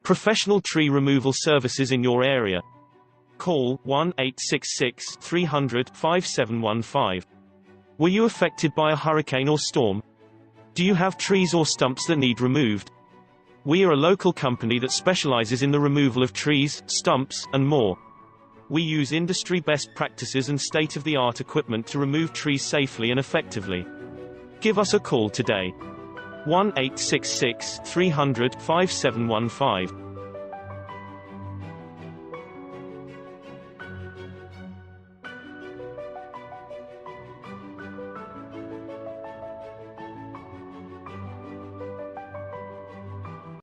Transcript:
Professional tree removal services in your area. Call 1-866-300-5715. Were you affected by a hurricane or storm? Do you have trees or stumps that need removed? We are a local company that specializes in the removal of trees, stumps, and more. We use industry best practices and state-of-the-art equipment to remove trees safely and effectively. Give us a call today. 1-866-300-5715.